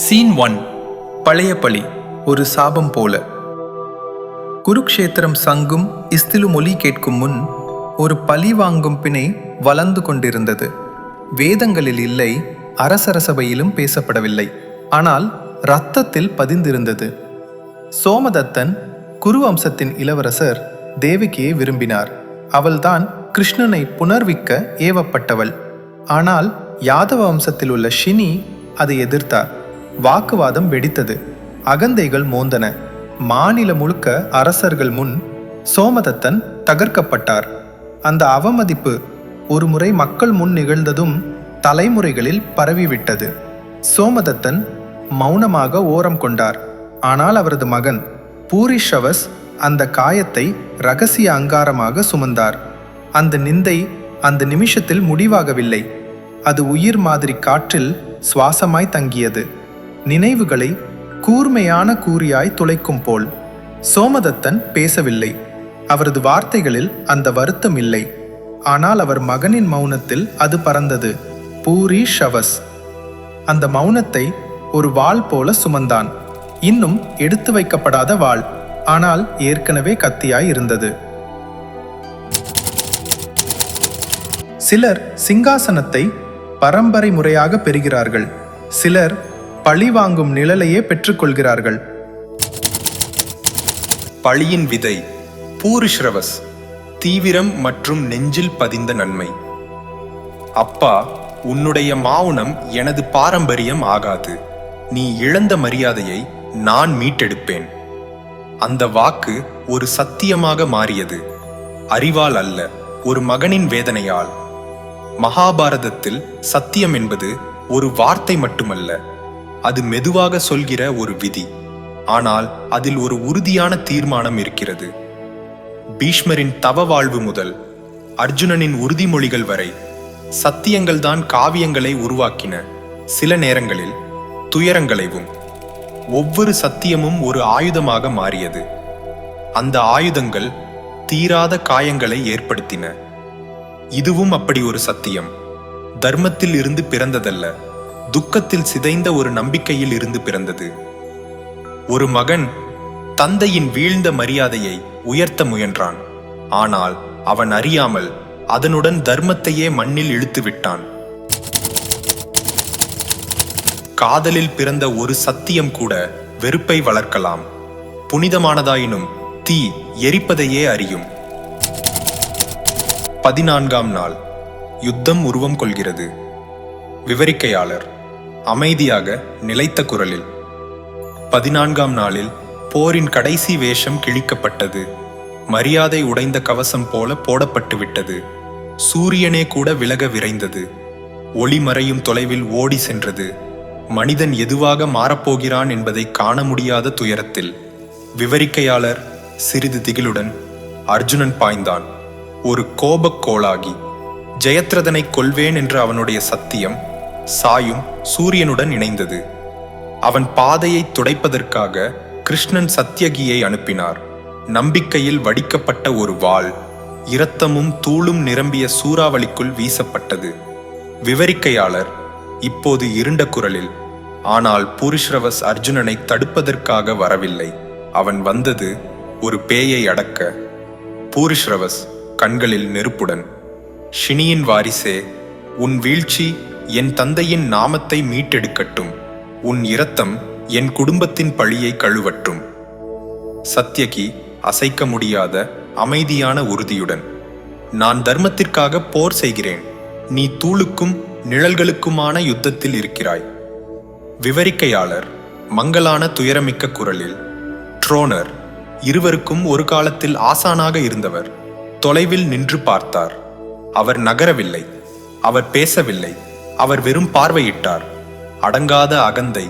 Scene 1. பழைய பழி, ஒரு சாபம் போல. குருக்ஷேத்திரம் சங்கும் இஸ்திலும் ஒலி கேட்கும் முன் ஒரு பழி வாங்கும் பிணை வளர்ந்து கொண்டிருந்தது. வேதங்களில் இல்லை, அரசரசபையிலும் பேசப்படவில்லை. ஆனால் இரத்தத்தில் பதிந்திருந்தது. சோமதத்தன் குரு வம்சத்தின் இளவரசர் தேவகியை விரும்பினார். அவள்தான் கிருஷ்ணனை புனர்விக்க ஏவப்பட்டவள். ஆனால் யாதவ வம்சத்தில் உள்ள ஷினி அதை எதிர்த்தார். வாக்குவாதம் வெடித்தது. அகந்தைகள் மோந்தன. மாநிலம் முழுக்க அரசர்கள் முன் சோமதத்தன் தகர்க்கப்பட்டார். அந்த அவமதிப்பு ஒரு முறை மக்கள் முன் நிகழ்ந்ததும் தலைமுறைகளில் பரவிவிட்டது. சோமதத்தன் மௌனமாக ஓரம் கொண்டார். ஆனால் அவரது மகன் பூரிஷ்ரவஸ் அந்த காயத்தை இரகசிய அங்காரமாக சுமந்தார். அந்த நிந்தை அந்த நிமிஷத்தில் முடிவாகவில்லை. அது உயிர் மாதிரி காற்றில் சுவாசமாய் தங்கியது. நினைவுகளை கூர்மையான கூறியாய் துளைக்கும் போல். சோமதத்தன் பேசவில்லை. அவரது வார்த்தைகளில் அந்த வருத்தம் இல்லை. ஆனால் அவர் மகனின் மௌனத்தில் அது பறந்தது. பூரிஷ்ரவஸ் அந்த மௌனத்தை ஒரு வாள் போல சுமந்தான். இன்னும் எடுத்து வைக்கப்படாத வாள், ஆனால் ஏற்கனவே கத்தியாய் இருந்தது. சிலர் சிங்காசனத்தை பரம்பரை முறையாக பெறுகிறார்கள். சிலர் பழி வாங்கும் நிழலையே பெற்றுக்கொள்கிறார்கள். பழியின் விதை பூரிஷ்ரவஸ், தீவிரம் மற்றும் நெஞ்சில் பதிந்த நன்மை. அப்பா, உன்னுடைய மௌனம் எனது பாரம்பரியம் ஆகாது. நீ இழந்த மரியாதையை நான் மீட்டெடுப்பேன். அந்த வாக்கு ஒரு சத்தியமாக மாறியது. அறிவால் அல்ல, ஒரு மகனின் வேதனையால். மகாபாரதத்தில் சத்தியம் என்பது ஒரு வார்த்தை மட்டுமல்ல, அது மெதுவாக சொல்கிற ஒரு விதி. ஆனால் அதில் ஒரு உறுதியான தீர்மானம் இருக்கிறது. பீஷ்மரின் தவ வாழ்வு முதல் அர்ஜுனனின் உறுதிமொழிகள் வரை சத்தியங்கள்தான் காவியங்களை உருவாக்கின. சில நேரங்களில் துயரங்களையும். ஒவ்வொரு சத்தியமும் ஒரு ஆயுதமாக மாறியது. அந்த ஆயுதங்கள் தீராத காயங்களை ஏற்படுத்தின. இதுவும் அப்படி ஒரு சத்தியம். தர்மத்தில் இருந்து பிறந்ததல்ல, துக்கத்தில் சிதைந்த ஒரு நம்பிக்கையில் இருந்து பிறந்தது. ஒரு மகன் தந்தையின் வீழ்ந்த மரியாதையை உயர்த்த முயன்றான். ஆனால் அவன் அறியாமல் அதனுடன் தர்மத்தையே மண்ணில் இழுத்து விட்டான். காதலில் பிறந்த ஒரு சத்தியம் கூட வெறுப்பை வளர்க்கலாம். புனிதமானதாயினும் தீ எரிப்பதையே அறியும். 14ஆம் நாள். யுத்தம் உருவம் கொள்கிறது. விவரிக்கையாளர் அமைதியாக நிலைத்த குரலில். 14ஆம் நாளில் போரின் கடைசி வேஷம் கிழிக்கப்பட்டது. மரியாதை உடைந்த கவசம் போல போடப்பட்டு விட்டது. சூரியனே கூட விலக விரைந்தது. ஒளி மறையும் தொலைவில் ஓடி சென்றது. மனிதன் எதுவாக மாறப்போகிறான் என்பதை காண முடியாத துயரத்தில். விவரிக்கையாளர் சிறிது திகிலுடன். அர்ஜுனன் பாய்ந்தான், ஒரு கோபக் கோளாகி. ஜெயத்ரதனை கொல்வேன் என்ற அவனுடைய சத்தியம் சாயும் சூரியனுடன் இணைந்தது. அவன் பாதையை துடைப்பதற்காக கிருஷ்ணன் சத்தியகியை அனுப்பினார். நம்பிக்கையில் வடிக்கப்பட்ட ஒரு வாள் இரத்தமும் தூளும் நிரம்பிய சூறாவளிக்குள் வீசப்பட்டது. விவரிக்கையாளர் இப்போது இருண்ட குரலில், ஆனால் பூரிஷ்ரவஸ் அர்ஜுனனை தடுப்பதற்காக வரவில்லை. அவன் வந்தது ஒரு பேயை அடக்க. பூரிஷ்ரவஸ் கண்களில் நெருப்புடன், ஷினியின் வாரிசே, உன் வீழ்ச்சி என் தந்தையின் நாமத்தை மீட்டெடுக்கட்டும். உன் இரத்தம் என் குடும்பத்தின் பழியை கழுவட்டும். சத்தியகி அசைக்க முடியாத அமைதியான உறுதியுடன், நான் தர்மத்திற்காக போர் செய்கிறேன். நீ தூளுக்கும் நிழல்களுக்குமான யுத்தத்தில் இருக்கிறாய். விவரிக்கையாளர் மங்கலான துயரமிக்க குரலில், ட்ரோனர் இருவருக்கும் ஒரு காலத்தில் ஆசானாக இருந்தவர் தொலைவில் நின்று பார்த்தார். அவர் நகரவில்லை, அவர் பேசவில்லை, அவர் வெறும் பார்வையிட்டார். அடங்காத அகந்தை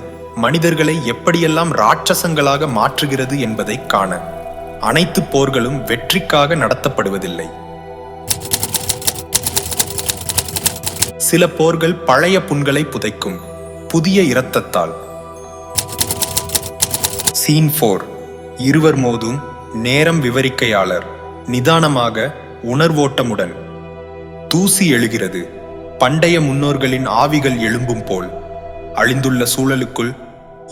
மனிதர்களை எப்படியெல்லாம் ராட்சசங்களாக மாற்றுகிறது என்பதை காண. அனைத்து போர்களும் வெற்றிக்காக நடத்தப்படுவதில்லை. சில போர்கள் பழைய புண்களை புதைக்கும், புதிய இரத்தத்தால். சீன் 4. இருவர் மோதும் நேரம். விவரிக்கையாளர் நிதானமாக, உணர்வோட்டமுடன். தூசி எழுகிறது. பண்டைய முன்னோர்களின் ஆவிகள் எழும்பும் போல். அழிந்துள்ள சூழலுக்குள்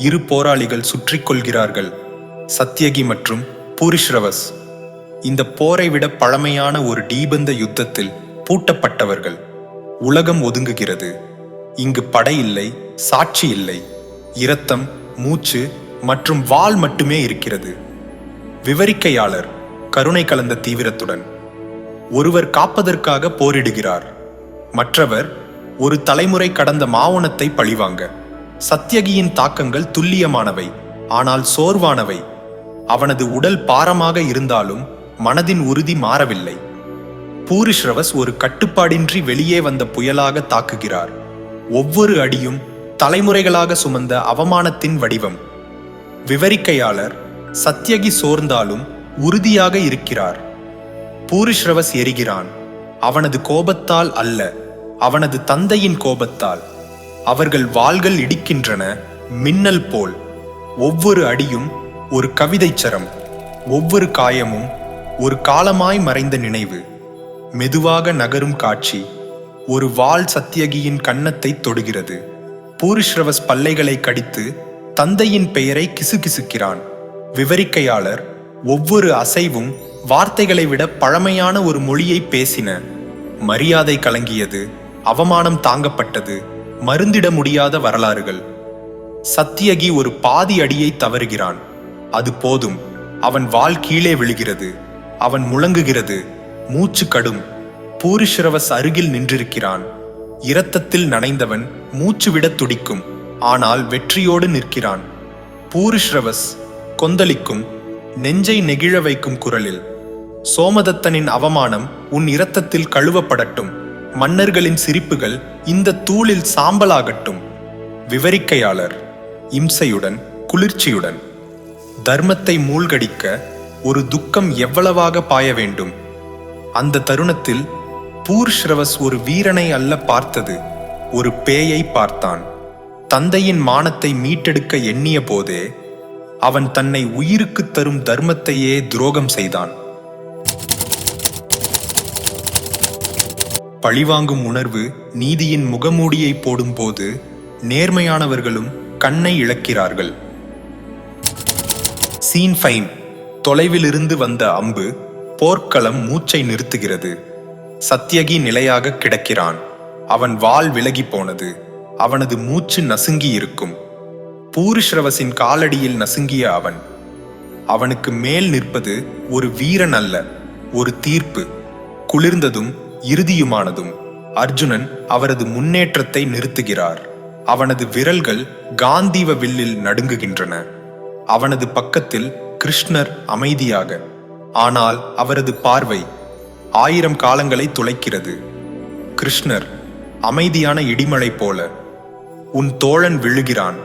இரு போராளிகள் சுற்றி கொள்கிறார்கள், சத்யகி மற்றும் பூரிஷ்ரவஸ். இந்த போரை விட பழமையான ஒரு டீபந்த யுத்தத்தில் பூட்டப்பட்டவர்கள். உலகம் ஒதுங்குகிறது. இங்கு படை இல்லை, சாட்சி இல்லை. இரத்தம், மூச்சு மற்றும் வாள் மட்டுமே இருக்கிறது. விவரிக்கையாளர் கருணை கலந்த தீவிரத்துடன்: ஒருவர் காப்பதற்காக போரிடுகிறார், மற்றவர் ஒரு தலைமுறை கடந்த மாவுணத்தை பழிவாங்க. சத்யகியின் தாக்கங்கள் துல்லியமானவை, ஆனால் சோர்வானவை. அவனது உடல் பாரமாக இருந்தாலும் மனதின் உறுதி மாறவில்லை. பூரிஷ்ரவஸ் ஒரு கட்டுப்பாடின்றி வெளியே வந்த புயலாக தாக்குகிறார். ஒவ்வொரு அடியும் தலைமுறைகளாக சுமந்த அவமானத்தின் வடிவம். விவரிக்கையாளர் சத்யகி சோர்ந்தாலும் உறுதியாக இருக்கிறார். பூரிஷ்ரவஸ் எரிகிறான், அவனது கோபத்தால் அல்ல, அவனது தந்தையின் கோபத்தால். அவர்கள் வாள்கள் இடிக்கின்றன, மின்னல் போல். ஒவ்வொரு அடியும் ஒரு கவிதைச்சரம், ஒவ்வொரு காயமும் ஒரு காலமாய் மறைந்த நினைவு. மெதுவாக நகரும் காட்சி. ஒரு வாள் சத்யகியின் கன்னத்தை தொடுகிறது. பூரிஷ்ரவஸ் பல்லைகளை கடித்து தந்தையின் பெயரை கிசுகிசுக்கிறான். விவரிக்கையாளர் ஒவ்வொரு அசைவும் வார்த்தைகளை விட பழமையான ஒரு மொழியை பேசின. மரியாதை கலங்கியது, அவமானம் தாங்கப்பட்டது, மருந்திட முடியாத வரலாறுகள். சத்யகி ஒரு பாதி அடியை தவறுகிறான். அது போதும். அவன் வாள் கீழே விழுகிறது. அவன் முழங்குகிறது. மூச்சு கடும். பூரிஷ்ரவஸ் அருகில் நின்றிருக்கிறான். இரத்தத்தில் நனைந்தவன் மூச்சு விட துடிக்கும், ஆனால் வெற்றியோடு நிற்கிறான். பூரிஷ்ரவஸ் கொந்தளிக்கும், நெஞ்சை நெகிழ வைக்கும் குரலில்: சோமதத்தனின் அவமானம் உன் இரத்தத்தில் கழுவப்படட்டும். மன்னர்களின் சிரிப்புகள் இந்த தூளில் சாம்பலாகட்டும். விவரிக்கையாளர் இம்சையுடன், குளிர்ச்சியுடன்: தர்மத்தை மூழ்கடிக்க ஒரு துக்கம் எவ்வளவாக பாய வேண்டும். அந்த தருணத்தில் பூரிஷ்ரவஸ் ஒரு வீரனை அல்ல பார்த்தது, ஒரு பேயை பார்த்தான். தந்தையின் மானத்தை மீட்டெடுக்க எண்ணிய போதே அவன் தன்னை உயிருக்கு தரும் தர்மத்தையே துரோகம் செய்தான். பழிவாங்கும் உணர்வு நீதியின் முகமூடியை போடும்போது நேர்மையானவர்களும் கண்ணை இழக்கிறார்கள். சீன் 5. தொலைவிலிருந்து வந்த அம்பு. போர்க்களம் மூச்சை நிறுத்துகிறது. சத்யகி நிலையாக கிடக்கிறான். அவன் வாள் விலகி போனது. அவனது மூச்சு நசுங்கி இருக்கும். பூரிஷ்ரவஸின் காலடியில் நசுங்கிய அவன். அவனுக்கு மேல் நிற்பது ஒரு வீரன் அல்ல, ஒரு தீர்ப்பு. குளிர்ந்ததும் இறுதியுமானதும். அர்ஜுனன் அவரது முன்னேற்றத்தை நிறுத்துகிறார். அவனது விரல்கள் காந்தீவ வில்லில் நடுங்குகின்றன. அவனது பக்கத்தில் கிருஷ்ணர் அமைதியாக. ஆனால் அவரது பார்வை 1000 காலங்களை துளைக்கிறது. கிருஷ்ணர் அமைதியான இடிமழை போல. உன் தோழன் விழுகிறான்.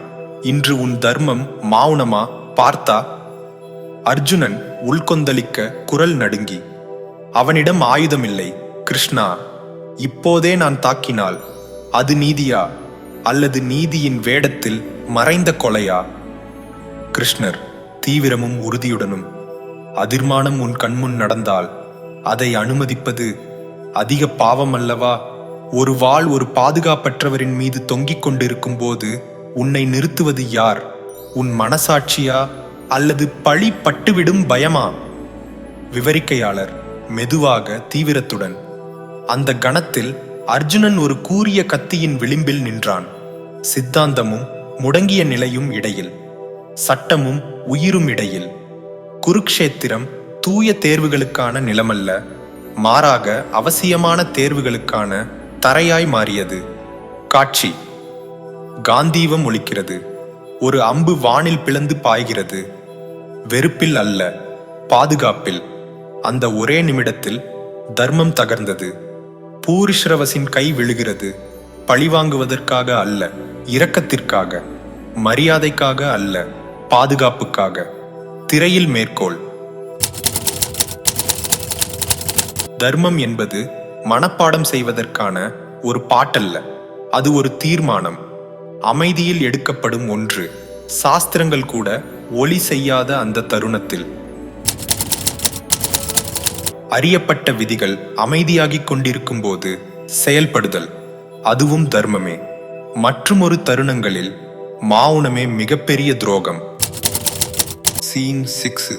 இன்று உன் தர்மம் மௌனமா பார்த்தா? அர்ஜுனன் உள்கொந்தளிக்க, குரல் நடுங்கி: அவனிடம் ஆயுதமில்லை கிருஷ்ணா. இப்போதே நான் தாக்கினால் அது நீதியா, அல்லது நீதியின் வேடத்தில் மறைந்த கொலையா? கிருஷ்ணர் தீவிரமும் உறுதியுடனும்: அதிர்மானம் உன் கண்முன் நடந்தால் அதை அனுமதிப்பது அதிக பாவம் அல்லவா? ஒரு வாள் ஒரு பாதுகாப்பற்றவரின் மீது தொங்கிக் கொண்டிருக்கும் போது உன்னை நிறுத்துவது யார்? உன் மனசாட்சியா, அல்லது பழி பட்டுவிடும் பயமா? விவரிக்கையாளர் மெதுவாக, தீவிரத்துடன்: அந்த கணத்தில் அர்ஜுனன் ஒரு கூரிய கத்தியின் விளிம்பில் நின்றான். சித்தாந்தமும் முடங்கிய நிலையும் இடையில், சட்டமும் உயிரும் இடையில். குருக்ஷேத்திரம் தூய தேர்வுகளுக்கான நிலமல்ல, மாறாக அவசியமான தேர்வுகளுக்கான தரையாய் மாறியது. காட்சி. காந்தீவம் ஒலிக்கிறது. ஒரு அம்பு வானில் பிளந்து பாய்கிறது. வெறுப்பில் அல்ல, பாதுகாப்பில். அந்த ஒரே நிமிடத்தில் தர்மம் தகர்ந்தது. பூரிஷ்ரவஸின் கை விழுகிறது. பழிவாங்குவதற்காக அல்ல, இரக்கத்திற்காக. மரியாதைக்காக அல்ல, பாதுகாப்புக்காக. திரையில் மேற்கோள்: தர்மம் என்பது மனப்பாடம் செய்வதற்கான ஒரு பாட்டல்ல, அது ஒரு தீர்மானம். அமைதியில் எடுக்கப்படும் ஒன்று. சாஸ்திரங்கள் கூட ஒளி செய்யாத அந்த தருணத்தில். அறியப்பட்ட விதிகள் அமைதியாகிக் கொண்டிருக்கும் போது செயல்படுதல், அதுவும் தர்மமே. மற்றுமொரு தருணங்களில் மௌனமே மிகப்பெரிய துரோகம். சீன் 6.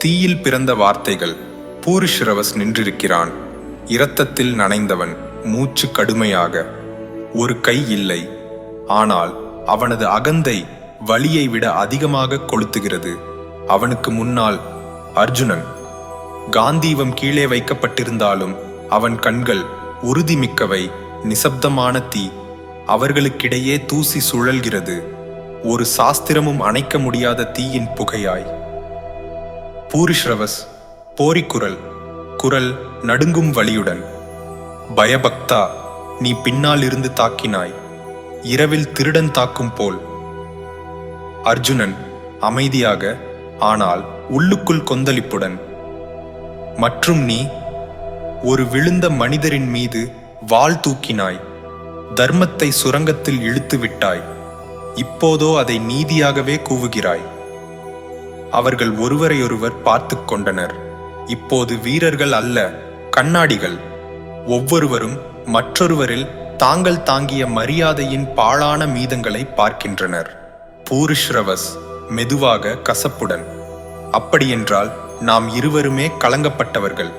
தீயில் பிறந்த வார்த்தைகள். பூரிஷ்ரவஸ் நின்றிருக்கிறான். இரத்தத்தில் நனைந்தவன், மூச்சு கடுமையாக. ஒரு கை இல்லை, ஆனால் அவனது அகந்தை வலியை விட அதிகமாக கொளுத்துகிறது. அவனுக்கு முன்னால் அர்ஜுனன். காந்தீவம் கீழே வைக்கப்பட்டிருந்தாலும் அவன் கண்கள் உறுதிமிக்கவை, நிசப்தமான தீ. அவர்களுக்கிடையே தூசி சுழல்கிறது, ஒரு சாஸ்திரமும் அணைக்க முடியாத தீயின் புகையாய். பூரிஷ்ரவஸ் போரிக்குரல், குரல் நடுங்கும் வலியுடன். பயபக்தா, நீ பின்னால் இருந்து தாக்கினாய், இரவில் திருடன் தாக்கும் போல். அர்ஜுனன் அமைதியாக, ஆனால் உள்ளுக்குள் கொந்தளிப்புடன். மற்றும் நீ ஒரு விழுந்த மனிதரின் மீது வாள் தூக்கினாய், தர்மத்தை சுரங்கத்தில் இழுத்து விட்டாய். இப்போதோ அதை நீதியாகவே கூவுகிறாய். அவர்கள் ஒருவரையொருவர் பார்த்து கொண்டனர். இப்போது வீரர்கள் அல்ல, கண்ணாடிகள். ஒவ்வொருவரும் மற்றொருவரில் தாங்கள் தாங்கிய மரியாதையின் பாழான மீதங்களை பார்க்கின்றனர். பூரிஷ்ரவஸ் மெதுவாக, கசப்புடன். அப்படியென்றால் நாம் இருவருமே கலங்கப்பட்டவர்கள்.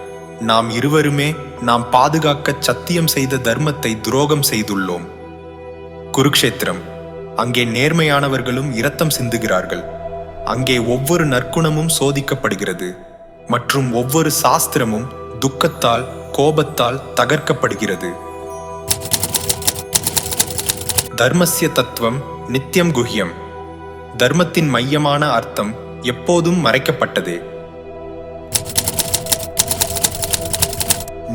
நாம் இருவருமே நாம் பாதுகாக்க சத்தியம் செய்த தர்மத்தை துரோகம் செய்துள்ளோம். குருக்ஷேத்திரம். அங்கே நேர்மையானவர்களும் இரத்தம் சிந்துகிறார்கள். அங்கே ஒவ்வொரு நற்குணமும் சோதிக்கப்படுகிறது, மற்றும் ஒவ்வொரு சாஸ்திரமும் துக்கத்தால், கோபத்தால் தகர்க்கப்படுகிறது. தர்மஸ்ய தத்துவம் நித்தியம் குஹ்யம். தர்மத்தின் மையமான அர்த்தம் எப்போதும் மறைக்கப்பட்டதே.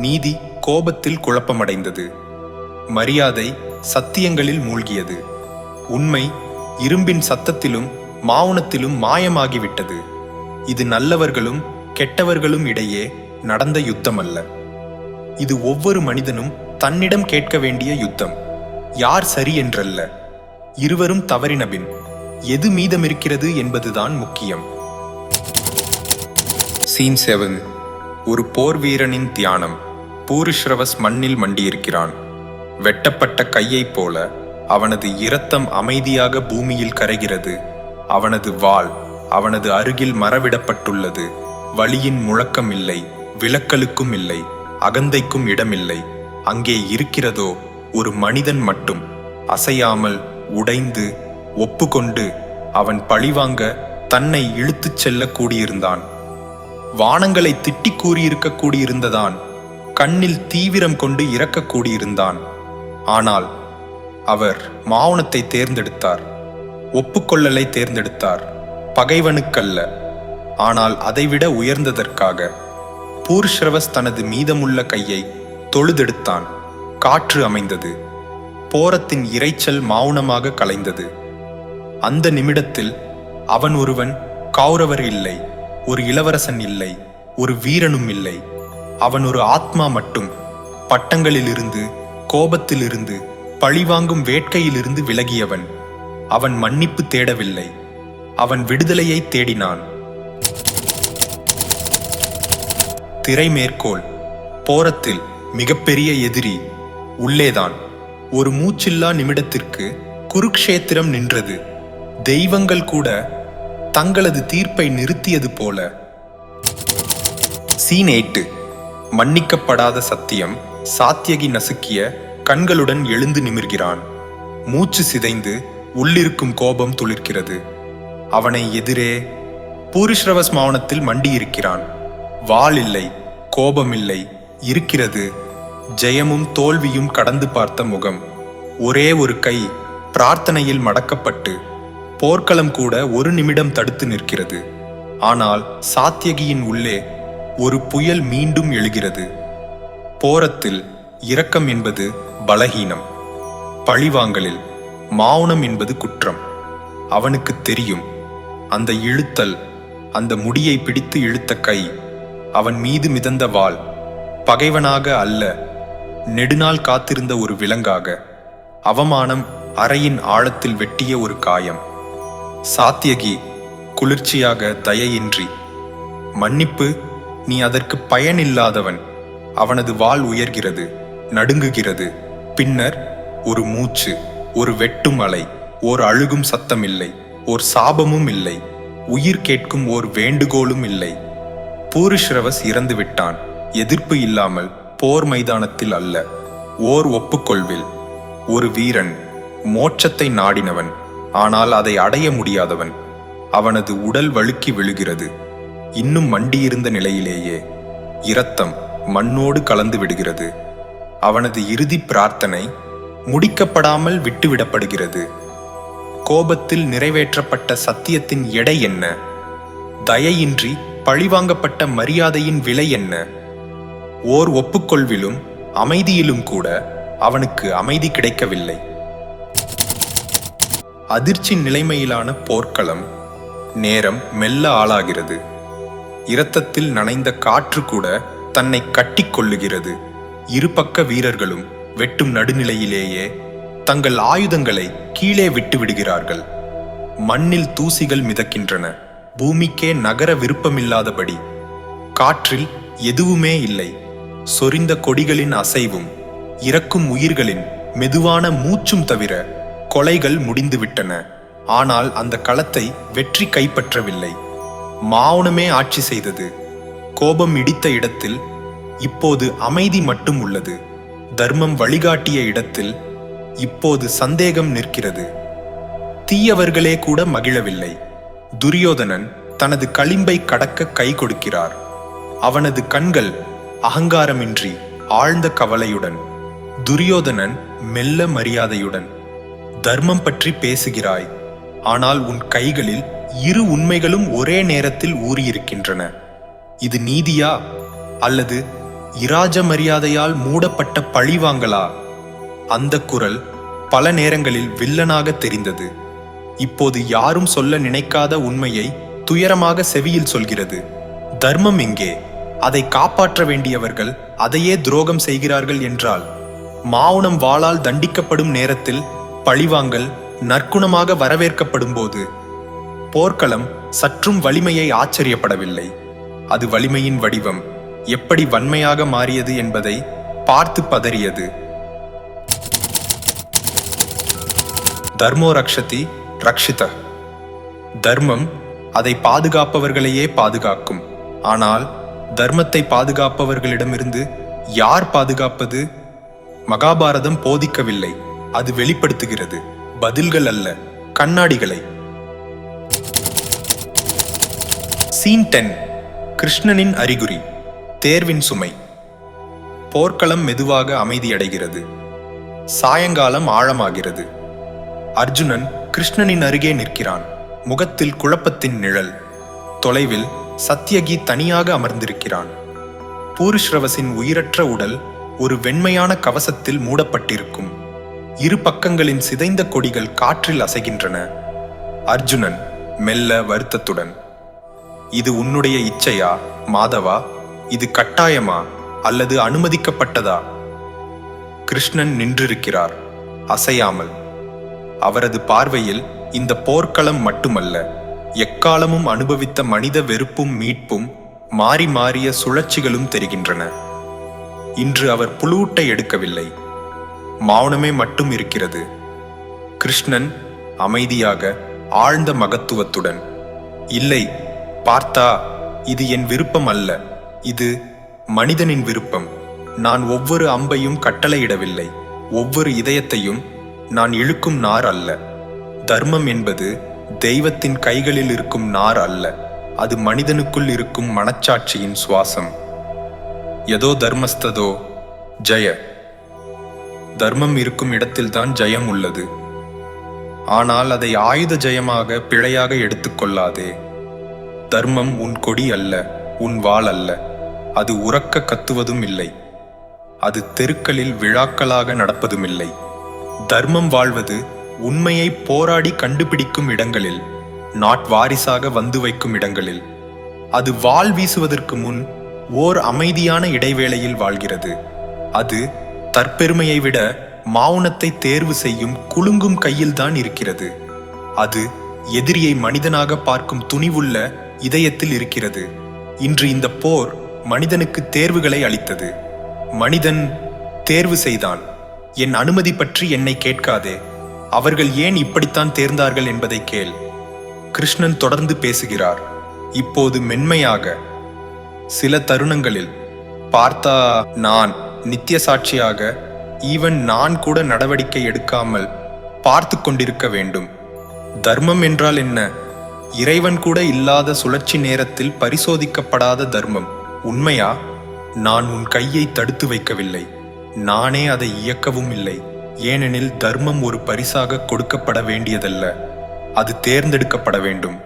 நீதி கோபத்தில் குழப்பமடைந்தது. மரியாதை சத்தியங்களில் மூழ்கியது. உண்மை இரும்பின் சத்தத்திலும் மௌனத்திலும் மாயமாகிவிட்டது. இது நல்லவர்களும் கெட்டவர்களும் இடையே நடந்த யுத்தம் அல்ல. இது ஒவ்வொரு மனிதனும் தன்னிடம் கேட்க வேண்டிய யுத்தம். யார் சரி என்றல்ல, இருவரும் தவறினபின் எது மீதமிருக்கிறது என்பதுதான் முக்கியம். சீன் 7. ஒரு போர் வீரனின் தியானம். பூரிஷ்ரவஸ் மண்ணில் மண்டியிருக்கிறான். வெட்டப்பட்ட கையைப் போல அவனது இரத்தம் அமைதியாக பூமியில் கரைகிறது. அவனது வாள் அவனது அருகில் மறவிடப்பட்டுள்ளது. வலியின் முழக்கம் இல்லை, விலக்கலுக்கும் இல்லை, அகந்தைக்கும் இடமில்லை. அங்கே இருக்கிறதோ ஒரு மனிதன் மட்டும், அசையாமல், உடைந்து, ஒப்புக்கொண்டு அவன் பழிவாங்க தன்னை இழுத்துச் செல்ல கூடியிருந்தான். வானங்களை திட்டி கூறியிருக்க கூடியிருந்ததான். கண்ணில் தீவிரம் கொண்டு இறக்கக்கூடியிருந்தான். ஆனால் அவர் மௌனத்தை தேர்ந்தெடுத்தார், ஒப்புக்கொள்ளலை தேர்ந்தெடுத்தார். பகைவனுக்கல்ல, ஆனால் அதைவிட உயர்ந்ததற்காக. பூரிஷ்ரவஸ் தனது மீதமுள்ள கையை தொழுதெடுத்தான். காற்று அமைந்தது. போரத்தின் இரைச்சல் மௌனமாக கலைந்தது. அந்த நிமிடத்தில் அவன் ஒருவன் கௌரவர் இல்லை, ஒரு இளவரசன் இல்லை, ஒரு வீரனும் இல்லை. அவன் ஒரு ஆத்மா மட்டும். பட்டங்களிலிருந்து, கோபத்திலிருந்து, பழிவாங்கும் வேட்கையிலிருந்து விலகியவன். அவன் மன்னிப்பு தேடவில்லை, அவன் விடுதலையை தேடினான். திரைமேற்கோள். போரத்தில் மிகப்பெரிய எதிரி உள்ளேதான். ஒரு மூச்சில்லா நிமிடத்திற்கு குருக்ஷேத்திரம் நின்றது. தெய்வங்கள் கூட தங்களது தீர்ப்பை நிறுத்தியது போல. சீன் 8. மன்னிக்கப்படாத சத்தியம். சாத்யகி நசுக்கிய கண்களுடன் எழுந்து நிமிர்கிறான். மூச்சு சிதைந்து உள்ளிருக்கும் கோபம் துளிர்க்கிறது. அவனை எதிரே பூரிஷ்ரவஸ் மௌனத்தில் மண்டியிருக்கிறான். வாள் இல்லை, கோபமில்லை, இருக்கிறது ஜெயமும் தோல்வியும் கடந்து பார்த்த முகம். ஒரே ஒரு கை பிரார்த்தனையில் மடக்கப்பட்டு. போர்க்களம் கூட ஒரு நிமிடம் தடுத்து நிற்கிறது. ஆனால் சாத்யகியின் உள்ளே ஒரு புயல் மீண்டும் எழுகிறது. போரத்தில் இரக்கம் என்பது பலகீனம், பழிவாங்கலில் மௌனம் என்பது குற்றம். அவனுக்கு தெரியும், அந்த இழுத்தல், அந்த முடியை பிடித்து இழுத்த கை, அவன் மீது மிதந்த வாள், பகைவனாக அல்ல, நெடுநாள் காத்திருந்த ஒரு விலங்காக. அவமானம் அறையின் ஆழத்தில் வெட்டிய ஒரு காயம். சாத்யகி குளிர்ச்சியாக, தயையின்றி, மன்னிப்பு, நீ அதற்கு பயனில்லாதவன். அவனது வாள் உயர்கிறது, நடுங்குகிறது. பின்னர் ஒரு மூச்சு, ஒரு வெட்டும் அலை, ஓர் அழுகும் சத்தம் இல்லை, ஓர் சாபமும் இல்லை, உயிர் கேட்கும் ஓர் வேண்டுகோளும் இல்லை. பூரிஷ்ரவஸ் இறந்து விட்டான், எதிர்ப்பு இல்லாமல், போர் மைதானத்தில் அல்ல, ஓர் ஒப்புக்கொள்வில். ஒரு வீரன், மோட்சத்தை நாடினவன், ஆனால் அதை அடைய முடியாதவன். அவனது உடல் வழுக்கி விழுகிறது, இன்னும் மண்டியிருந்த நிலையிலேயே. இரத்தம் மண்ணோடு கலந்து விடுகிறது. அவனது இறுதி பிரார்த்தனை முடிக்கப்படாமல் விட்டுவிடப்படுகிறது. கோபத்தில் நிறைவேற்றப்பட்ட சத்தியத்தின் எடை என்ன? தயையின்றி பழிவாங்கப்பட்ட மரியாதையின் விலை என்ன? ஓர் ஒப்புக்கொள்விலும் அமைதியிலும் கூட அவனுக்கு அமைதி கிடைக்கவில்லை. அதிர்ச்சி நிலைமையிலான போர்க்களம். நேரம் மெல்ல ஆளாகிறது. இரத்தத்தில் நனைந்த காற்று கூட தன்னை கட்டிக்கொள்ளுகிறது. இருபக்க வீரர்களும் வெட்டும் நடுநிலையிலேயே தங்கள் ஆயுதங்களை கீழே விட்டு விடுகிறார்கள். மண்ணில் தூசிகள் மிதக்கின்றன, பூமிக்கே நகர விருப்பமில்லாதபடி. காற்றில் எதுவுமே இல்லை, சொரிந்த கொடிகளின் அசைவும் இறக்கும் உயிர்களின் மெதுவான மூச்சும் தவிர. கொலைகள் முடிந்துவிட்டன, ஆனால் அந்த களத்தை வெற்றி கைப்பற்றவில்லை. மௌனமே ஆட்சி செய்தது. கோபம் இடித்த இடத்தில் இப்போது அமைதி மட்டும் உள்ளது. தர்மம் வழிகாட்டிய இடத்தில் இப்போது சந்தேகம் நிற்கிறது. தீயவர்களே கூட மகிழவில்லை. துரியோதனன் தனது களிம்பை கடக்க கை கொடுக்கிறார். அவனது கண்கள் அகங்காரமின்றி ஆழ்ந்த கவலையுடன். துரியோதனன் மெல்ல மரியாதையுடன், தர்மம் பற்றி பேசுகிறாய், ஆனால் உன் கைகளில் இரு உண்மைகளும் ஒரே நேரத்தில் ஊறியிருக்கின்றன. இது நீதியா அல்லது இராஜ மரியாதையால் மூடப்பட்ட பழிவாங்கலா? அந்த குரல் பல நேரங்களில் வில்லனாக தெரிந்தது. இப்போது யாரும் சொல்ல நினைக்காத உண்மையை துயரமாக செவியில் சொல்கிறது. தர்மம் எங்கே? அதை காப்பாற்ற வேண்டியவர்கள் அதையே துரோகம் செய்கிறார்கள் என்றால், மௌனம் வாளால் தண்டிக்கப்படும் நேரத்தில் பழிவாங்கல் நற்குணமாக வரவேற்கப்படும் போது, போர்க்களம் சற்றும் வலிமையை ஆச்சரியப்படவில்லை. அது வலிமையின் வடிவம் எப்படி வன்மையாக மாறியது என்பதை பார்த்து பதறியது. தர்மோ ரக்ஷதி ரக்ஷித. தர்மம் அதை பாதுகாப்பவர்களையே பாதுகாக்கும். ஆனால் தர்மத்தை பாதுகாப்பவர்களிடமிருந்து யார் பாதுகாப்பது? மகாபாரதம் போதிக்கவில்லை, அது வெளிப்படுத்துகிறது. பதில்கள் அல்ல, கண்ணாடிகளை. சீன் 10. கிருஷ்ணனின் அறிகுறி. தேர்வின் சுமை. போர்க்களம் மெதுவாக அமைதியடைகிறது. சாயங்காலம் ஆழமாகிறது. அர்ஜுனன் கிருஷ்ணனின் அருகே நிற்கிறான். முகத்தில் குழப்பத்தின் நிழல். தொலைவில் சத்யகி தனியாக அமர்ந்திருக்கிறான். பூரிஷ்ரவசின் உயிரற்ற உடல் ஒரு வெண்மையான கவசத்தில் மூடப்பட்டிருக்கும். இரு பக்கங்களின் சிதைந்த கொடிகள் காற்றில் அசைகின்றன. அர்ஜுனன் மெல்ல வருத்தத்துடன், இது உன்னுடைய இச்சையா மாதவா? இது கட்டாயமா அல்லது அனுமதிக்கப்பட்டதா? கிருஷ்ணன் நின்றிருக்கிறார், அசையாமல். அவரது பார்வையில் இந்த போர்க்களம் மட்டுமல்ல, எக்காலமும் அனுபவித்த மனித வெறுப்பும் மீட்பும் மாறி மாறிய சுழற்சிகளும் தெரிகின்றன. இன்று அவர் புழுவூட்டை எடுக்கவில்லை, மௌனமே மட்டும் இருக்கிறது. கிருஷ்ணன் அமைதியாக, ஆழ்ந்த மகத்துவத்துடன், இல்லை பார்த்தா, இது என் விருப்பம் அல்ல, இது மனிதனின் விருப்பம். நான் ஒவ்வொரு அம்பையும் கட்டளையிடவில்லை, ஒவ்வொரு இதயத்தையும் நான் இழுக்கும் நார் அல்ல. தர்மம் என்பது தெய்வத்தின் கைகளில் இருக்கும் நார் அல்ல, அது மனிதனுக்குள் இருக்கும் மனச்சாட்சியின் சுவாசம். எதோ தர்மஸ்ததோ ஜெய. தர்மம் இருக்கும் இடத்தில்தான் ஜெயம் உள்ளது. ஆனால் அதை ஆயுத ஜெயமாக பிழையாக எடுத்துக்கொள்ளாதே. தர்மம் உன் கொடி அல்ல, உன் வாள் அல்ல. அது உரக்க கத்துவதும் இல்லை, அது தெருக்களில் விழாக்களாக நடப்பதுமில்லை. தர்மம் வாழ்வது உண்மையை போராடி கண்டுபிடிக்கும் இடங்களில், நாட்வாரிசாக வந்து வைக்கும் இடங்களில். அது வாள் வீசுவதற்கு முன் ஓர் அமைதியான இடைவேளையில் வாழ்கிறது. அது தற்பெருமையை விட மௌனத்தை தேர்வு செய்யும் குலுங்கும் கையில்தான் இருக்கிறது. அது எதிரியை மனிதனாக பார்க்கும் துணிவுள்ள இதயத்தில் இருக்கிறது. இன்று இந்த போர் மனிதனுக்கு தேர்வுகளை அளித்தது. மனிதன் தேர்வு செய்தான். என் அனுமதி பற்றி என்னை கேட்காதே, அவர்கள் ஏன் இப்படித்தான் தேர்ந்தார்கள் என்பதை கேள். கிருஷ்ணன் தொடர்ந்து பேசுகிறார், இப்போது மென்மையாக. சில தருணங்களில் பார்த்தா நான் நித்திய சாட்சியாக, ஈவன் நான் கூட நடவடிக்கை எடுக்காமல் பார்த்து கொண்டிருக்க வேண்டும். தர்மம் என்றால் என்ன? இறைவன் கூட இல்லாத சுழற்சி நேரத்தில் பரிசோதிக்கப்படாத தர்மம். உண்மையா? நான் உன் கையை தடுத்து வைக்கவில்லை, நானே அதை இயக்கவும் இல்லை. ஏனெனில் தர்மம் ஒரு பரிசாக கொடுக்கப்பட வேண்டியதல்ல, அது தேர்ந்தெடுக்கப்பட வேண்டும்.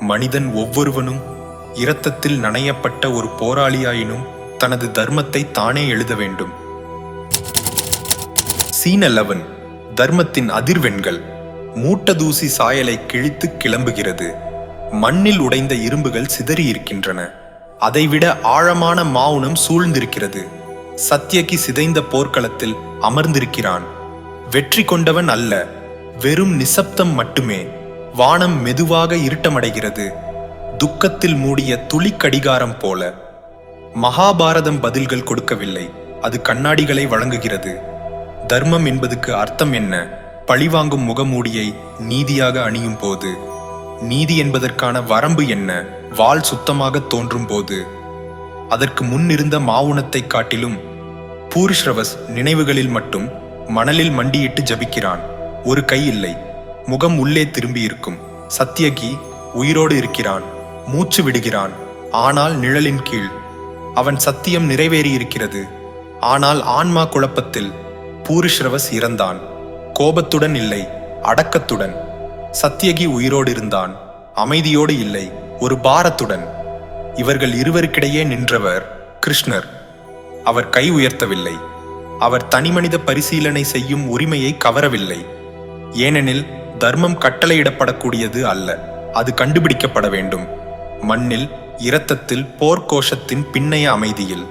மனிதன் ஒவ்வொருவனும் இரத்தத்தில் நனையப்பட்ட ஒரு போராளியாயினும் தனது தர்மத்தை தானே எழுத வேண்டும். சீன் 11. தர்மத்தின் அதிர்வெண்கள். மூட்ட தூசி சாயலை கிழித்து கிளம்புகிறது. மண்ணில் உடைந்த இரும்புகள் சிதறியிருக்கின்றன. அதைவிட ஆழமான மௌனம் சூழ்ந்திருக்கிறது. சத்யகி சிதைந்த போர்க்களத்தில் அமர்ந்திருக்கிறான். வெற்றி கொண்டவன் அல்ல, வெறும் நிசப்தம் மட்டுமே. வானம் மெதுவாக இருட்டமடைகிறது, துக்கத்தில் மூடிய துளிக்கடிகாரம் போல. மகாபாரதம் பதில்கள் கொடுக்கவில்லை, அது கண்ணாடிகளை வழங்குகிறது. தர்மம் என்பதுக்கு அர்த்தம் என்ன? பழிவாங்கும் முகமூடியை நீதியாக அணியும் போது. நீதி என்பதற்கான வரம்பு என்ன? வாள் சுத்தமாக தோன்றும் போது. அதற்கு முன்னிருந்த மாவுனத்தை காட்டிலும் பூரிஸ்ரவஸ் நினைவுகளில் மட்டும் மணலில் மண்டியிட்டு ஜபிக்கிறான். ஒரு கை இல்லை, முகம் உள்ளே திரும்பியிருக்கும். சத்யகி உயிரோடு இருக்கிறான், மூச்சு விடுகிறான், ஆனால் நிழலின் கீழ். அவன் சத்தியம் நிறைவேறியிருக்கிறது, ஆனால் ஆன்மா குழப்பத்தில். பூரிஸ்ரவஸ் இறந்தான், கோபத்துடன் இல்லை, அடக்கத்துடன். சத்யகி உயிரோடு இருந்தான், அமைதியோடு இல்லை, ஒரு பாரத்துடன். இவர்கள் இருவருக்கிடையே நின்றவர் கிருஷ்ணர். அவர் கை உயர்த்தவில்லை, அவர் தனிமனித பரிசீலனை செய்யும் உரிமையை கவரவில்லை. ஏனெனில் தர்மம் கட்டளையிடப்படக்கூடியது அல்ல, அது கண்டுபிடிக்கப்பட வேண்டும். மண்ணில், இரத்தத்தில், போர்க்கோஷத்தின் பின்னைய அமைதியில்.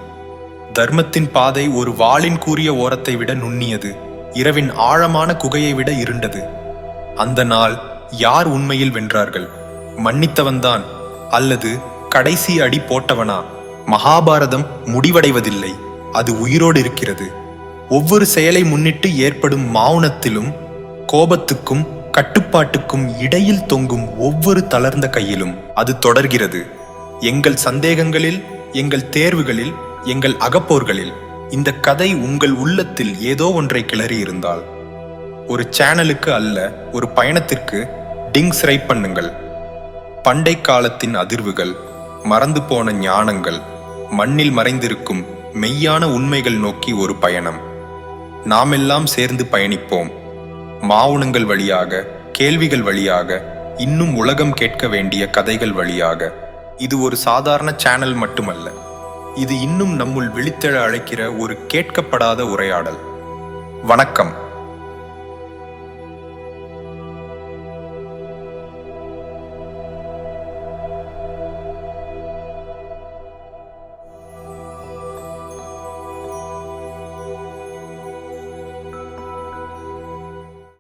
தர்மத்தின் பாதை ஒரு வாளின் கூரிய ஓரத்தை விட நுண்ணியது, இரவின் ஆழமான குகையை விட இருண்டது. அந்த நாள் யார் உண்மையில் வென்றார்கள்? மன்னித்தவன்தான் அல்லது கடைசி அடி போட்டவனா? மகாபாரதம் முடிவடைவதில்லை, அது உயிரோடு இருக்கிறது. ஒவ்வொரு செயலை முன்னிட்டு ஏற்படும் மௌனத்திலும், கோபத்துக்கும் கட்டுப்பாட்டுக்கும் இடையில் தொங்கும் ஒவ்வொரு தளர்ந்த கையிலும் அது தொடர்கிறது. எங்கள் சந்தேகங்களில், எங்கள் தேர்வுகளில், எங்கள் அகப்போர்களில். இந்த கதை உங்கள் உள்ளத்தில் ஏதோ ஒன்றை கிளறி இருந்தால், ஒரு சேனலுக்கு அல்ல, ஒரு பயணத்திற்கு டிங்ஸ் ரைப் பண்ணுங்கள். பண்டை காலத்தின் அதிர்வுகள், மறந்து போன ஞானங்கள், மண்ணில் மறைந்திருக்கும் மெய்யான உண்மைகள் நோக்கி ஒரு பயணம். நாமெல்லாம் சேர்ந்து பயணிப்போம். மௌனங்கள் வழியாக, கேள்விகள் வழியாக, இன்னும் உலகம் கேட்க வேண்டிய கதைகள் வழியாக. இது ஒரு சாதாரண சேனல் மட்டுமல்ல, இது இன்னும் நம்முள் விழித்தெழ அழைக்கிற ஒரு கேட்கப்படாத உரையாடல். வணக்கம்.